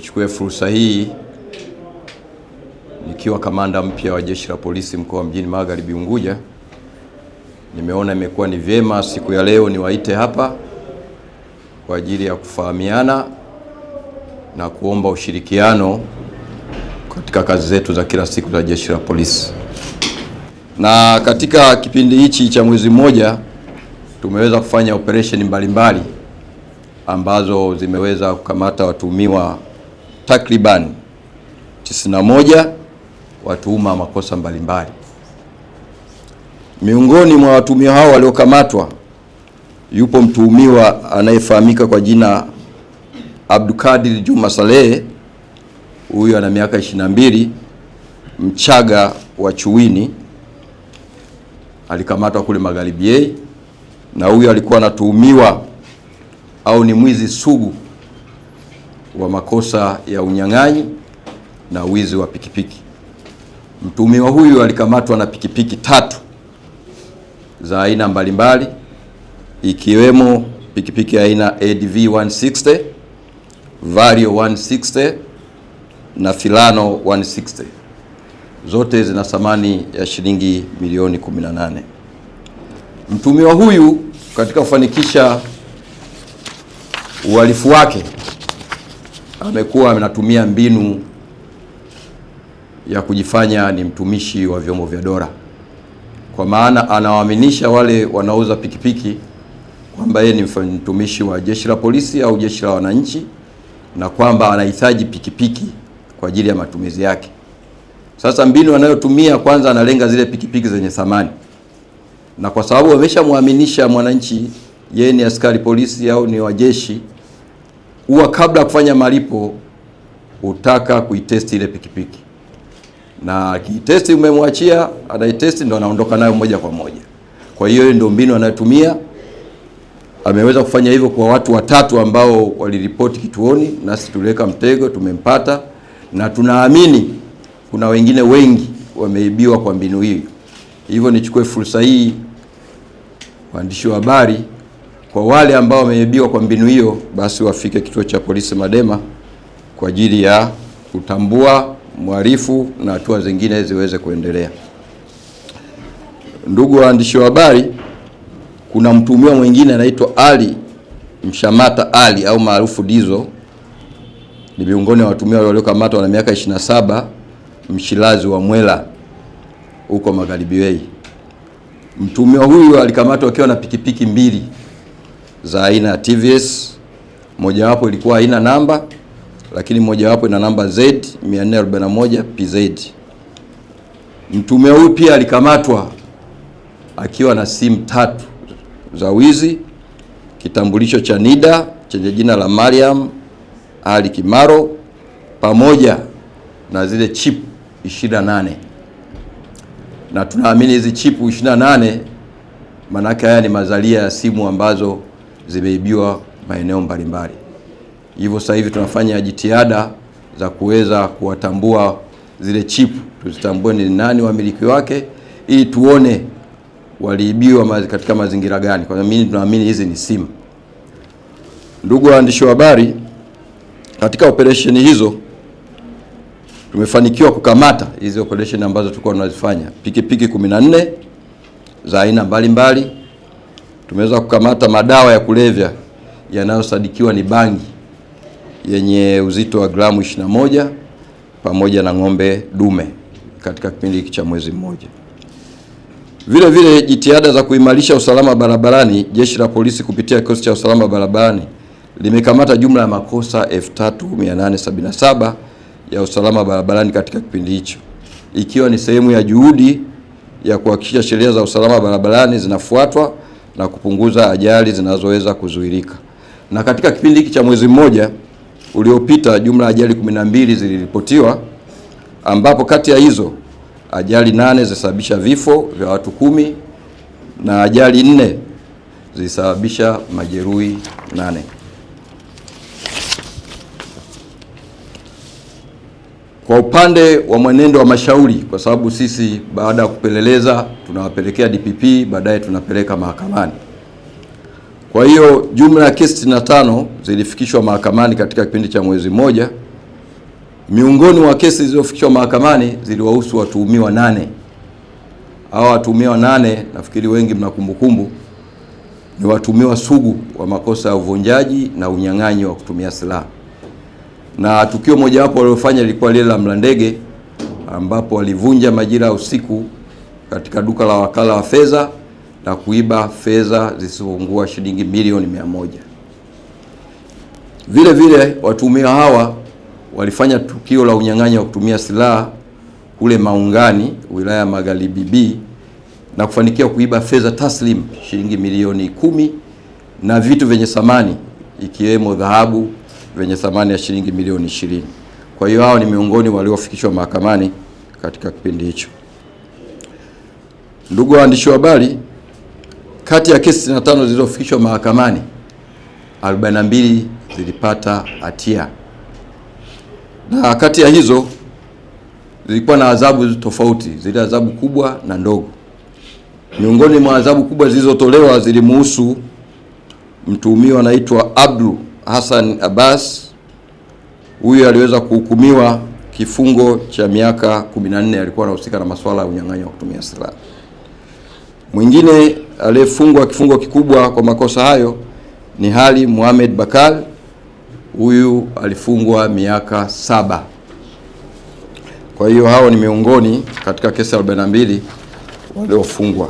Nichukue fursa hii nikiwa kamanda mpya wa Jeshi la Polisi mkoa wa Mjini Magharibi Unguja, nimeona imekuwa ni vyema siku ya leo niwaite hapa kwa ajili ya kufahamiana na kuomba ushirikiano katika kazi zetu za kila siku za Jeshi la Polisi. Na katika kipindi hichi cha mwezi mmoja tumeweza kufanya operation mbalimbali ambazo zimeweza kukamata watuhumiwa takriban 91 watuhuma makosa mbalimbali. Miongoni mwa watuhumiwa hao waliokamatwa yupo mtuhumiwa anayefahamika kwa jina Abdulkadir Juma Saleh. Huyu ana miaka 22, Mchaga wa Chuini, alikamatwa kule Magharibi A, na huyu alikuwa anatuhumiwa au ni mwizi sugu wa makosa ya unyang'anyi na wizi wa pikipiki. Mtuhumiwa huyu alikamatwa na pikipiki 3 za aina mbalimbali, ikiwemo pikipiki aina ADV 160, Vario 160 na Filano 160. Zote zina thamani ya shilingi milioni 18. Mtuhumiwa huyu katika kufanikisha uhalifu wake amekuwa anatumia mbinu ya kujifanya ni mtumishi wa vyombo vya dola, kwa maana anawaaminisha wale wanaouza pikipiki kwamba yeye ni mtumishi wa Jeshi la Polisi au Jeshi la Wananchi, na kwamba anahitaji pikipiki kwa ajili ya matumizi yake. Sasa mbinu anayotumia, kwanza analenga zile pikipiki zenye thamani, na kwa sababu ameshamwaminisha mwananchi yeye ni askari polisi au ni wa jeshi, huwa kabla ya kufanya malipo utaka kuitesti ile pikipiki, na kitesti umemwachia anaitesti, ndo anaondoka nayo moja kwa moja. Kwa hiyo ndio mbinu anayotumia. Ameweza kufanya hivyo kwa watu 3 ambao waliripoti kituoni, nasi tuliweka mtego, tumempata, na tunaamini kuna wengine wengi wameibiwa kwa mbinu hii. Hivyo nichukue fursa hii, waandishi wa habari, kwa wale ambao wameibiwa kwa mbinu hiyo, basi wafike kituo cha polisi Madema kwa ajili ya kutambua mhalifu na hatua zingine ziweze kuendelea. Ndugu waandishi wa habari, kuna mtuhumiwa mwingine anaitwa Ali Mshamata Ali au maarufu Dizo. Ni miongoni wa watuhumiwa waliokamatwa na miaka 27, mshilazi wa Mwela huko Magharibi A. Mtuhumiwa huyu alikamatwa akiwa na pikipiki 2 za aina ya TVS. Mojawapo ilikuwa haina namba, lakini mojawapo ina namba Z 441 PZ. Mtuhumiwa huyu pia alikamatwa akiwa na simu 3 za wizi, kitambulisho cha NIDA chenye jina la Mariam Ali Kimaro, pamoja na zile chip 28. Na tunaamini hizi chip 28 manake haya ni mazalia ya simu ambazo zimeibiwa maeneo mbalimbali. Hivyo sasa hivi tunafanya jitihada za kuweza kuwatambua zile chip, tuzitambue ni nani wamiliki wake, ili tuone waliibiwa katika mazingira gani, kwa sababu tunaamini hizi ni simu. Ndugu waandishi wa habari, katika operation hizo tumefanikiwa kukamata hizi operation ambazo tulikuwa tunazifanya, pikipiki 14 za aina mbalimbali. Tumeweza kukamata madawa ya kulevya yanayosadikiwa ni bangi yenye uzito wa gramu 21 pamoja na ng'ombe dume katika kipindi hiki cha mwezi mmoja. Vile vile jitihada za kuimarisha usalama barabarani, Jeshi la Polisi kupitia kikosi cha usalama barabarani limekamata jumla ya makosa 3877 ya usalama barabarani katika kipindi hicho, ikiwa ni sehemu ya juhudi ya kuhakikisha sheria za usalama barabarani zinafuatwa na kupunguza ajali zinazoweza kuzuilika. Na katika kipindi hiki cha mwezi mmoja uliopita, jumla ya ajali 12 ziliripotiwa, ambapo kati ya hizo ajali 8 zilisababisha vifo vya watu 10 na ajali 4 zilisababisha majeruhi 8. Kwa upande wa mwenendo wa mashauri, kwa sababu sisi baada ya kupeleleza tunawapelekea DPP, baadaye tunapeleka mahakamani. Kwa hiyo jumla ya kesi 65 zilifikishwa mahakamani katika kipindi cha mwezi mmoja, Miongoni mwa kesi zilizofikishwa mahakamani ziliwahusu watuhumiwa 8. Hao watuhumiwa 8 nafikiri wengi mna kumbukumbu, ni watuhumiwa sugu wa makosa ya uvunjaji na unyang'anyi wa kutumia silaha. Na tukio mojawapo waliofanya lilikuwa lile la Mlandege, ambapo walivunja majira ya usiku katika duka la wakala wa fedha na kuiba fedha zisizopungua shilingi milioni 100. Vile vile watuhumiwa hawa walifanya tukio la unyang'anyi wa kutumia silaha kule Maungani, wilaya ya Magharibi B, na kufanikiwa kuiba fedha taslim shilingi milioni 10 na vitu vyenye thamani ikiwemo dhahabu vyenye thamani ya shilingi milioni 20. Kwa hiyo hao ni miongoni waliofikishwa mahakamani katika kipindi hicho. Ndugu waandishi wa habari, kati ya kesi 65 zilizofikishwa mahakamani, 42 zilipata hatia, na kati ya hizo zilikuwa na adhabu tofauti, zile adhabu kubwa na ndogo. Miongoni mwa adhabu kubwa zilizotolewa zilimhusu mtuhumiwa anaitwa Abdul Hassan Abbas. Huyu aliweza kuhukumiwa kifungo cha miaka 14, alikuwa anahusika na masuala ya unyang'anyi wa kutumia silaha. Mwingine aliyefungwa kifungo kikubwa kwa makosa hayo ni Ali Mohamed Bakal. Huyu alifungwa miaka 7. Kwa hiyo hao ni miongoni katika kesi 42 waliofungwa.